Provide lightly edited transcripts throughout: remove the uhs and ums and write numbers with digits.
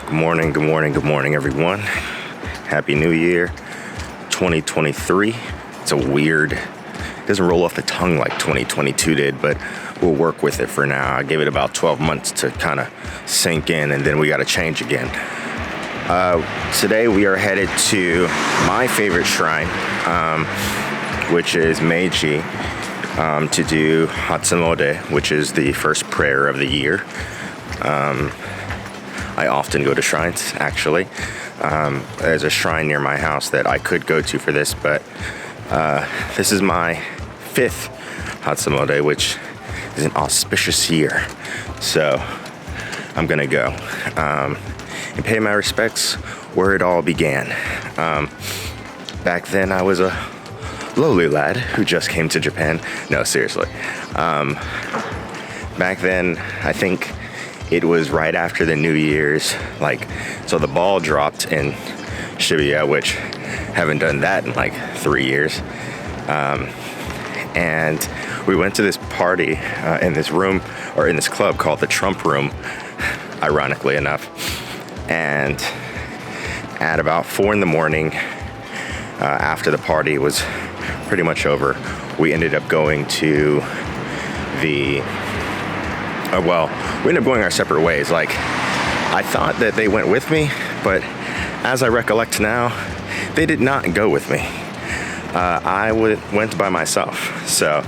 Good morning, good morning, good morning, everyone. Happy New Year, 2023. It's a weird, it doesn't roll off the tongue like 2022 did, but we'll work with it for now. I gave it about 12 months to kind of sink in, and then we got to change again. Today we are headed to my favorite shrine, which is Meiji, to do Hatsumode, which is the first prayer of the year. I often go to shrines, actually. There's a shrine near my house that I could go to for this, but this is my 5th Hatsumode, which is an auspicious year. So I'm gonna go and pay my respects where it all began. Back then I was a lowly lad who just came to Japan. No, seriously. Back then, I think it was right after the New Year's, so the ball dropped in Shibuya, which haven't done that in 3 years. And we went to this party in this room, or in this club called the Trump Room, ironically enough. And at about 4 in the morning, after the party was pretty much over, we ended up going to we ended up going our separate ways. I thought that they went with me, but as I recollect now, they did not go with me. I went by myself. So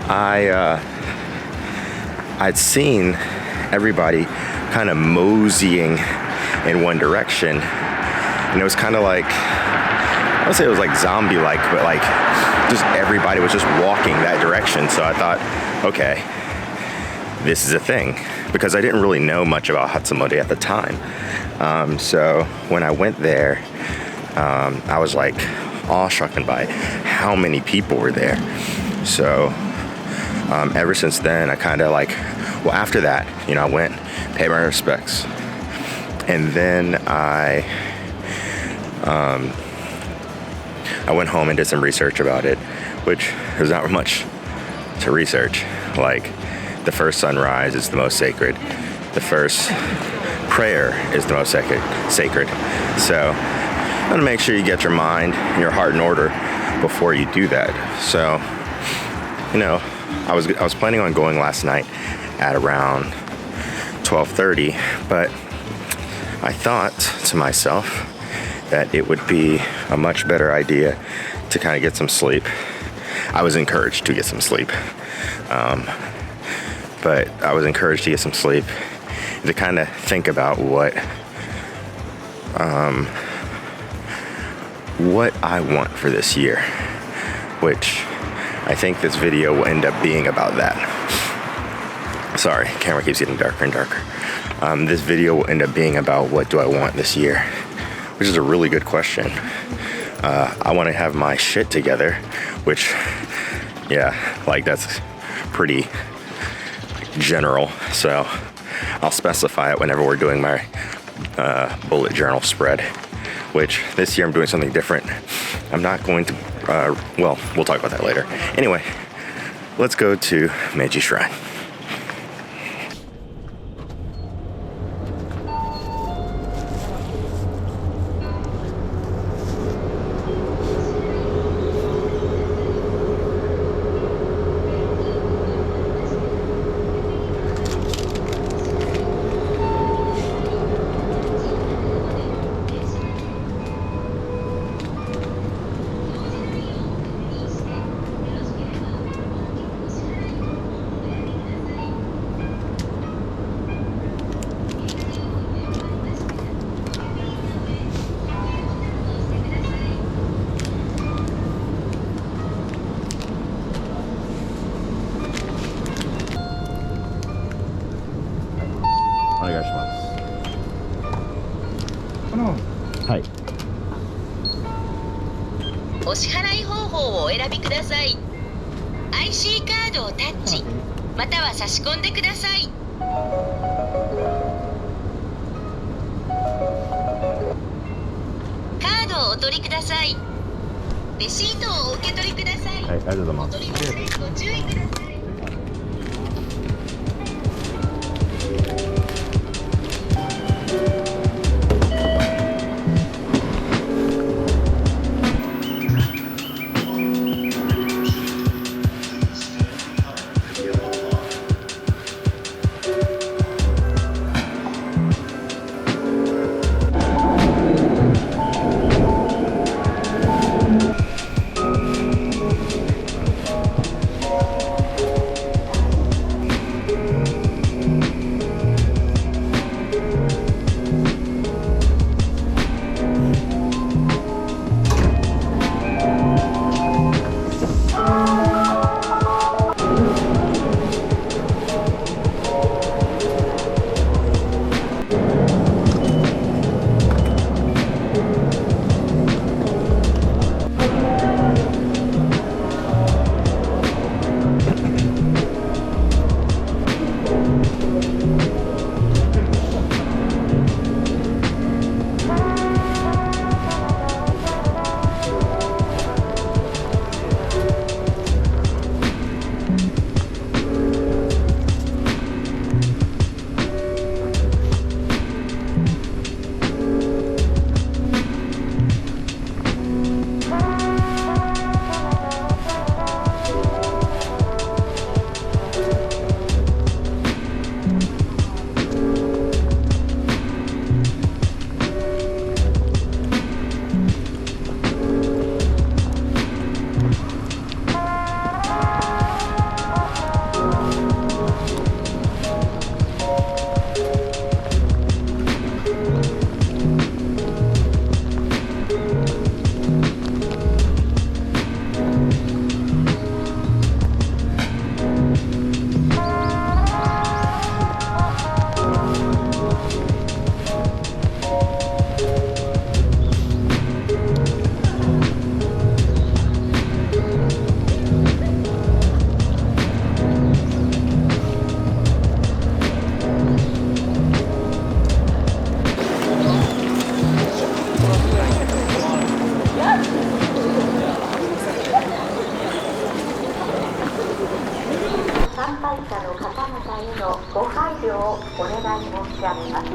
I'd seen everybody kind of moseying in one direction, and it was kind of I would say it was zombie-like, but just everybody was just walking that direction. So I thought, okay, this is a thing, because I didn't really know much about Hatsumode at the time. So when I went there, I was awe-struck by how many people were there. So ever since then, I kind of after that, I went, paid my respects, and then I went home and did some research about it, which there's not much to research. The first sunrise is the most sacred. The first prayer is the most sacred. So you want to make sure you get your mind and your heart in order before you do that. So, I was planning on going last night at around 12:30, but I thought to myself that it would be a much better idea to kind of get some sleep. I was encouraged to get some sleep. But I was encouraged to get some sleep, to kind of think about what I want for this year, which I think this video will end up being about that. Sorry, camera keeps getting darker and darker. This video will end up being about what do I want this year, which is a really good question. I want to have my shit together, which, that's pretty general. So I'll specify it whenever we're doing my bullet journal spread, which this year I'm doing something different. I'm not going to, we'll talk about that later. Anyway, let's go to Meiji Shrine.はい。お支払い方法をお選びください。IC カードをタッチ、または差し込んでください。カードをお取りください。レシートをお受け取りください。はい、ありがとうございます。お取り忘れご注意ください。者の方々へのご配慮をお願い申し上げます。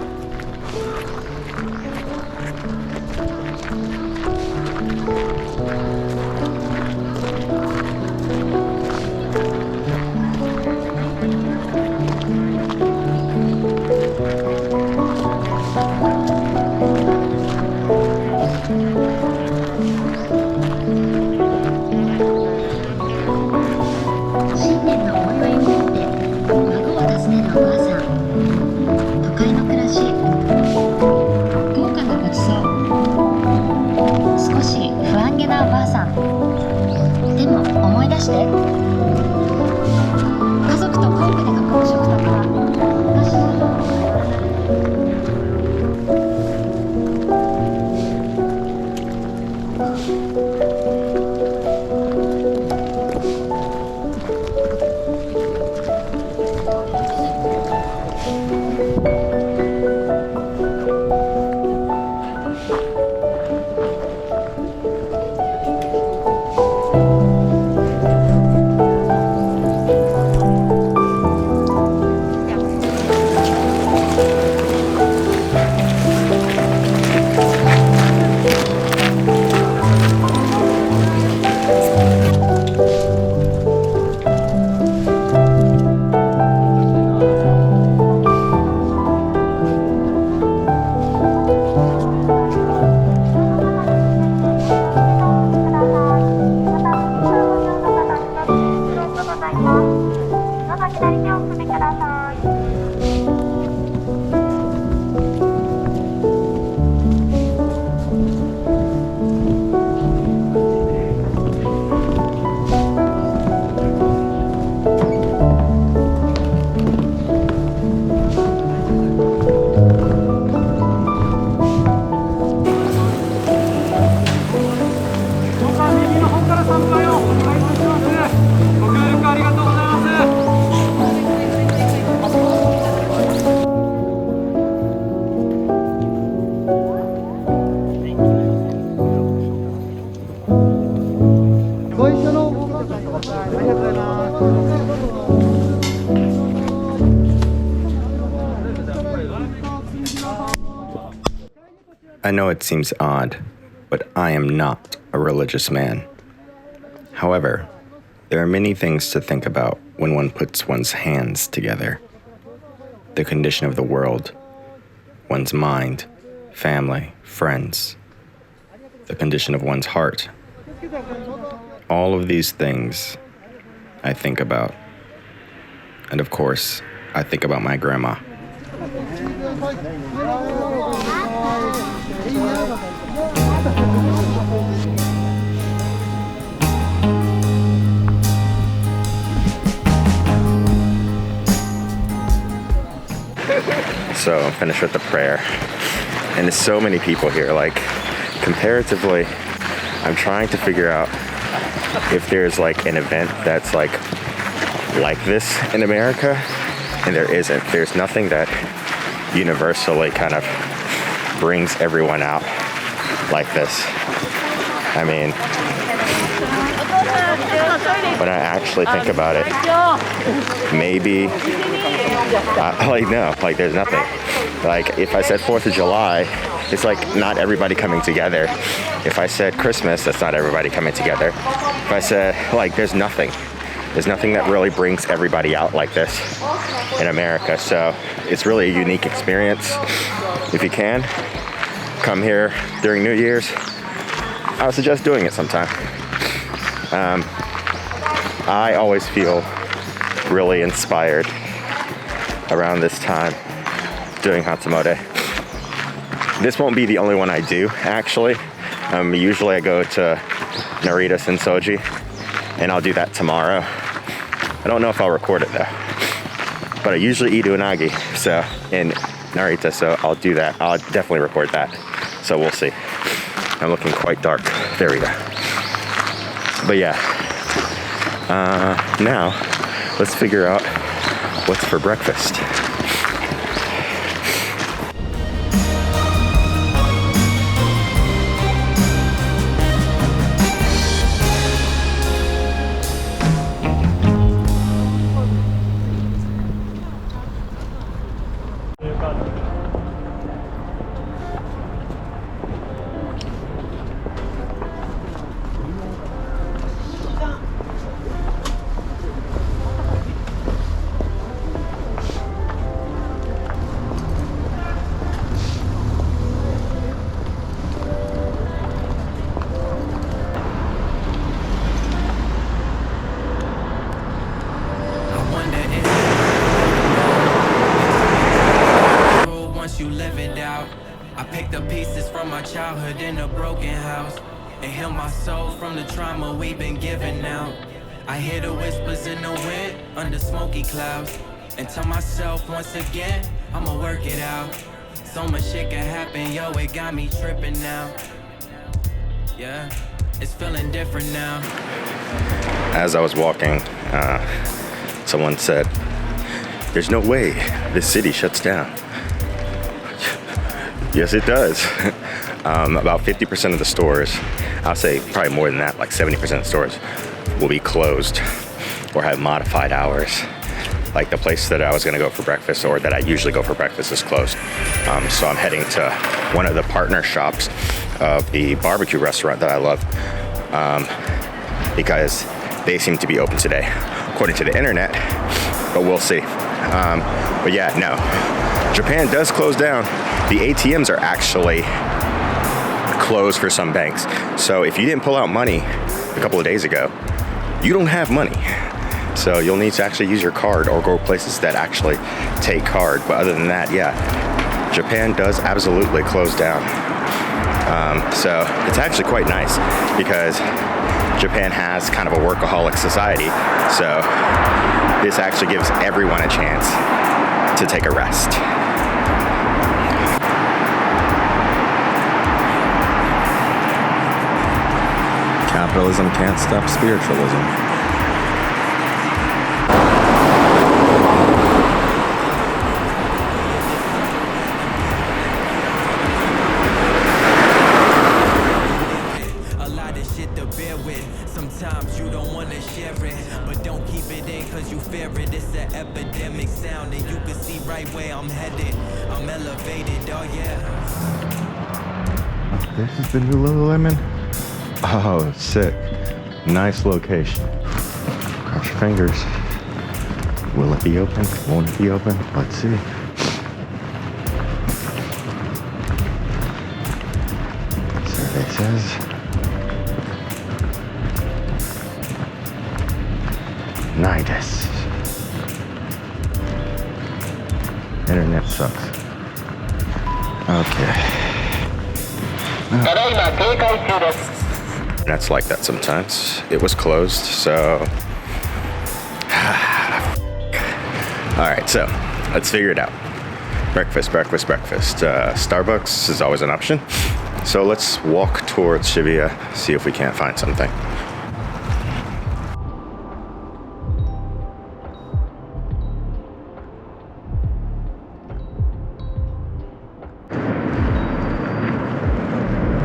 I know it seems odd, but I am not a religious man. However, there are many things to think about when one puts one's hands together. The condition of the world, one's mind, family, friends, the condition of one's heart. All of these things I think about. And of course, I think about my grandma. So I'm finished with the prayer. And there's so many people here. Like, comparatively, I'm trying to figure out if there's like an event that's like this in America, and there isn't. There's nothing that universally kind of brings everyone out like this. I mean, when I actually think about it, maybe, no, there's nothing. Like, if I said 4th of July, it's like not everybody coming together. If I said Christmas, that's not everybody coming together. If I said, there's nothing. There's nothing that really brings everybody out like this in America. So it's really a unique experience. If you can, come here during New Year's. I would suggest doing it sometime. I always feel really inspired around this time doing Hatsumode. This won't be the only one I do, actually. Usually I go to Narita Sensoji, and I'll do that tomorrow. I don't know if I'll record it though. But I usually eat unagi, so in Narita, so I'll do that. I'll definitely record that. So we'll see. I'm looking quite dark. There we go. But yeah. Now, let's figure out what's for breakfast. wonder if once you live it out. I picked up pieces from my childhood in a broken house and heal my soul from the trauma we've been given out. I hear the whispers in the wind under smoky clouds and tell myself once again I'ma work it out. So much shit can happen, yo, it got me tripping now. Yeah, it's feeling different now. As I was walking, someone said, "There's no way this city shuts down." Yes, it does. About 50% of the stores, I'll say probably more than that, like 70% of the stores will be closed or have modified hours. Like the place that I was gonna go for breakfast, or that I usually go for breakfast, is closed. So I'm heading to one of the partner shops of the barbecue restaurant that I love, because they seem to be open today, according to the internet, but we'll see. But yeah, no, Japan does close down. The ATMs are actually closed for some banks. So if you didn't pull out money a couple of days ago, you don't have money. So you'll need to actually use your card or go places that actually take card. But other than that, yeah, Japan does absolutely close down. So it's actually quite nice because Japan has kind of a workaholic society. So this actually gives everyone a chance to take a rest. Capitalism can't stop spiritualism. Sometimes you don't want to share it, but don't keep it in cause you fear it. It's an epidemic sound and you can see right where I'm headed. I'm elevated, oh yeah. This is the new Lululemon. Oh, sick. Nice location. Cross your fingers. Will it be open? Won't it be open? Let's see. Survey says Nidus. Internet sucks. Okay. That's like that sometimes. It was closed, so. Alright, so let's figure it out. Breakfast. Starbucks is always an option. So let's walk towards Shibuya, see if we can't find something.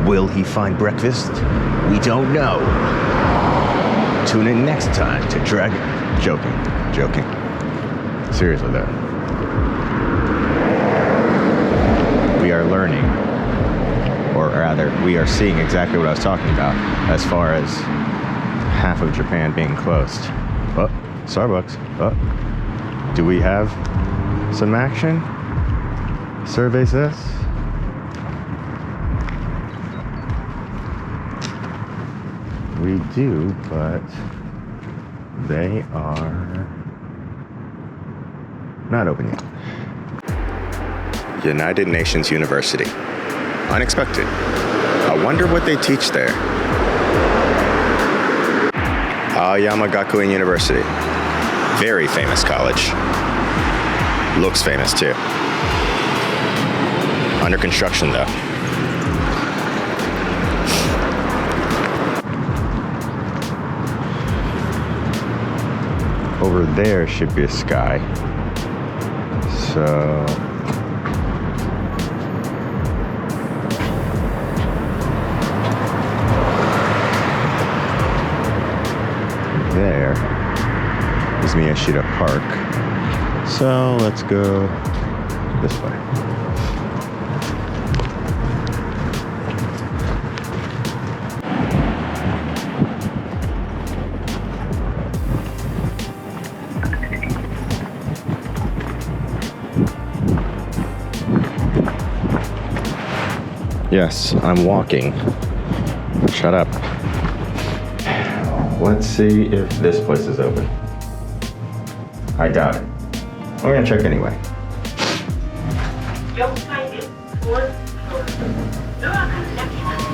Will he find breakfast? We don't know. Tune in next time to Dragon. Joking. Seriously though. We are learning, or rather, we are seeing exactly what I was talking about as far as half of Japan being closed. Oh, Starbucks. Oh, do we have some action? Survey says. We do, but they are not open yet. United Nations University. Unexpected. I wonder what they teach there. Aoyama Gakuen University. Very famous college. Looks famous too. Under construction though. Over there should be a sky. So there is Miyashita Park. So let's go this way. Yes, I'm walking. Shut up. Let's see if this place is open. I doubt it. We're gonna check anyway. 4階です。ドアが開きます。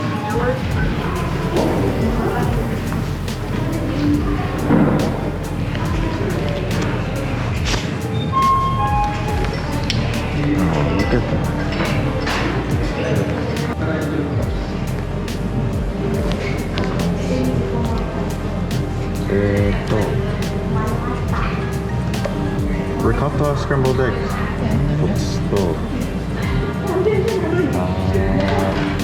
Oh, look at that. Ricotta scrambled eggs. と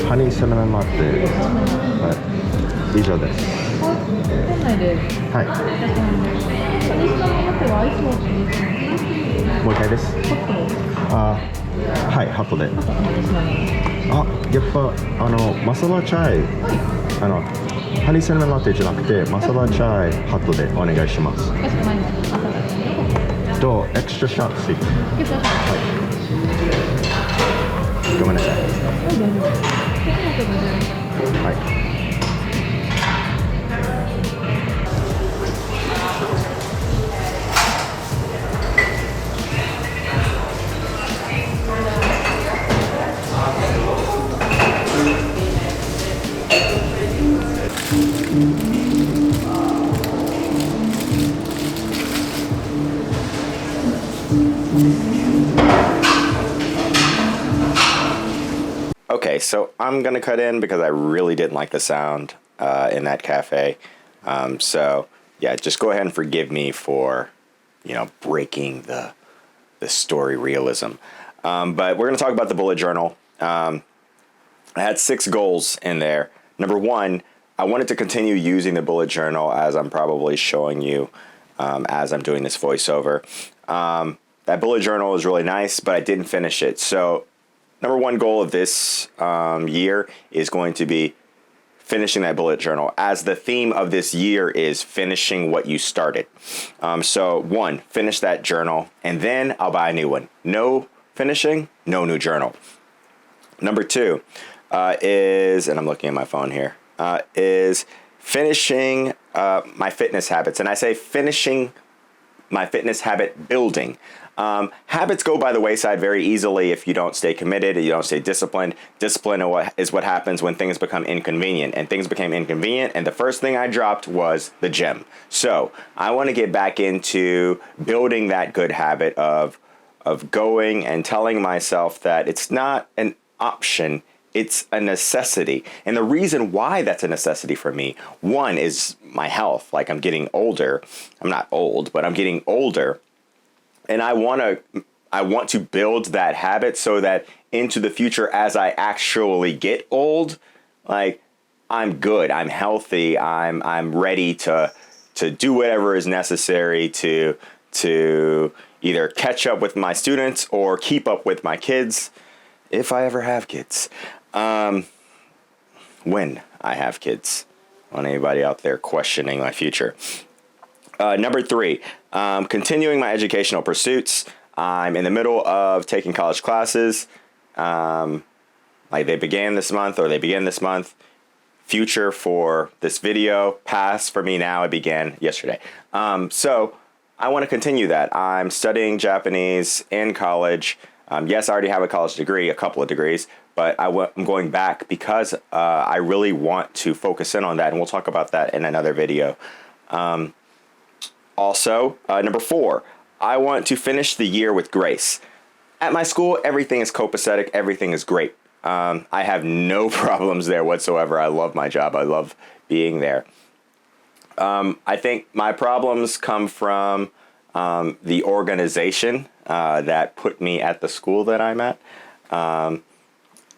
ハニーサラダマテ、はい、以上です。店内ではい。西のままではアイスモーチですね。もう一回です。はい、ハットで。やっぱマサラチャイ、ハニーサラダマテじゃなくてマサラチャイハットでお願いします。かしこまりました。とエクストラショットシート。ごめんなさい。はい。Okay, so I'm gonna cut in because I really didn't like the sound in that cafe. So yeah, just go ahead and forgive me for, breaking the story realism. But we're gonna talk about the bullet journal. I had 6 goals in there. Number 1, I wanted to continue using the bullet journal as I'm probably showing you as I'm doing this voiceover. That bullet journal is really nice, but I didn't finish it. So number 1 goal of this year is going to be finishing that bullet journal, as the theme of this year is finishing what you started. So 1, finish that journal, and then I'll buy a new one. No finishing, no new journal. Number 2 is, and I'm looking at my phone here, is finishing my fitness habits. And I say finishing my fitness habit building. Habits go by the wayside very easily if you don't stay committed, you don't stay disciplined. Discipline is what happens when things become inconvenient, and things became inconvenient, and the first thing I dropped was the gym. So I want to get back into building that good habit of going and telling myself that it's not an option, it's a necessity. And the reason why that's a necessity for me, 1 is my health. Like, I'm getting older. I'm not old, but I'm getting older. And I want to build that habit so that into the future, as I actually get old, like, I'm good, I'm healthy, I'm ready to do whatever is necessary to either catch up with my students or keep up with my kids, if I ever have kids. When I have kids. I want anybody out there questioning my future. Number 3, continuing my educational pursuits. I'm in the middle of taking college classes. Like, they began this month, or they begin this month. Future for this video, past for me now, it began yesterday. So I want to continue that. I'm studying Japanese in college. Yes, I already have a college degree, a couple of degrees, but I'm going back because I really want to focus in on that, and we'll talk about that in another video. Also, number 4, I want to finish the year with grace. At my school, everything is copacetic, everything is great. I have no problems there whatsoever. I love my job, I love being there. I think my problems come from the organization that put me at the school that I'm at.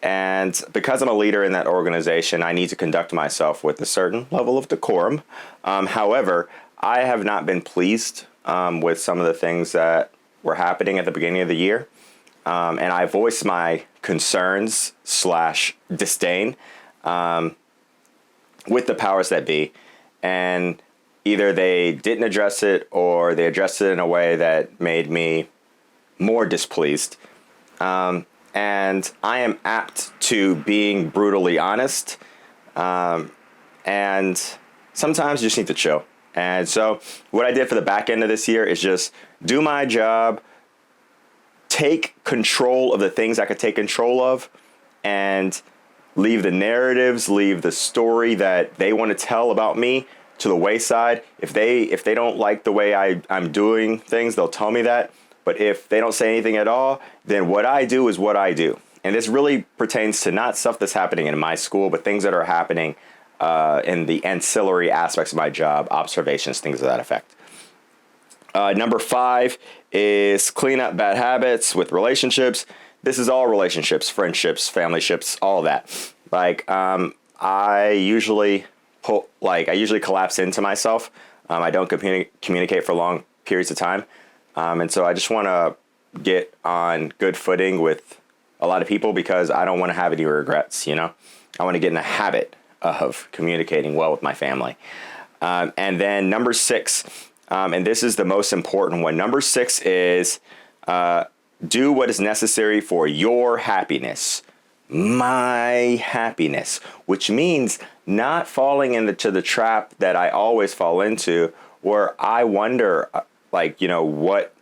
And because I'm a leader in that organization, I need to conduct myself with a certain level of decorum. However, I have not been pleased with some of the things that were happening at the beginning of the year. And I voiced my concerns / disdain with the powers that be. And either they didn't address it, or they addressed it in a way that made me more displeased. And I am apt to being brutally honest. And sometimes you just need to chill. And so what I did for the back end of this year is just do my job, take control of the things I could take control of, and leave the narratives, leave the story that they want to tell about me to the wayside. If they don't like the way I'm doing things, they'll tell me that. But if they don't say anything at all, then what I do is what I do. And this really pertains to not stuff that's happening in my school, but things that are happening in the ancillary aspects of my job, observations, things of that effect. Number 5 is clean up bad habits with relationships. This is all relationships, friendships, family ships, all that. Like, I usually collapse into myself. I don't communicate for long periods of time. And so I just want to get on good footing with a lot of people because I don't want to have any regrets, you know? I want to get in the habit of communicating well with my family. And then number 6, and this is the most important one. Number 6 is do what is necessary for your happiness. My happiness, which means not falling into the trap that I always fall into where I wonder, what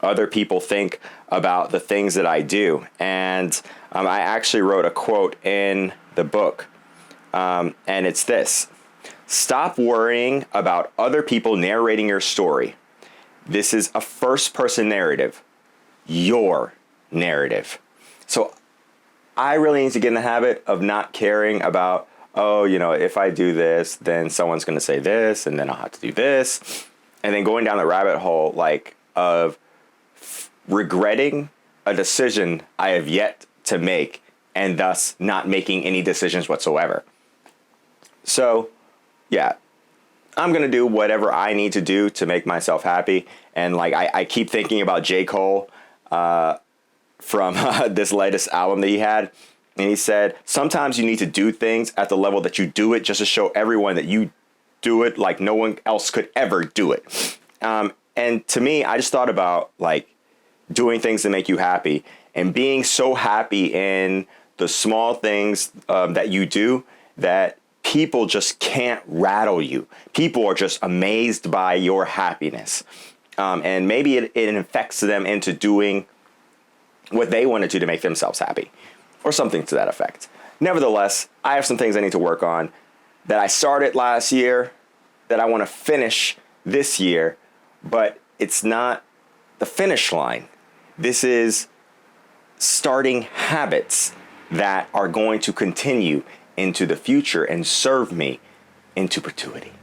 other people think about the things that I do. And I actually wrote a quote in the book, and it's this: stop worrying about other people narrating your story. This is a first-person narrative, your narrative. So I really need to get in the habit of not caring about, if I do this, then someone's going to say this, and then I'll have to do this. And then going down the rabbit hole, of regretting a decision I have yet to make, and thus not making any decisions whatsoever. So, yeah, I'm going to do whatever I need to do to make myself happy. And I keep thinking about J. Cole from this latest album that he had. And he said, sometimes you need to do things at the level that you do it just to show everyone that you do it like no one else could ever do it. And to me, I just thought about doing things that make you happy and being so happy in the small things that you do that people just can't rattle you. People are just amazed by your happiness. And maybe it infects them into doing what they want to do to make themselves happy or something to that effect. Nevertheless, I have some things I need to work on that I started last year that I want to finish this year, but it's not the finish line. This is starting habits that are going to continue into the future and serve me into perpetuity.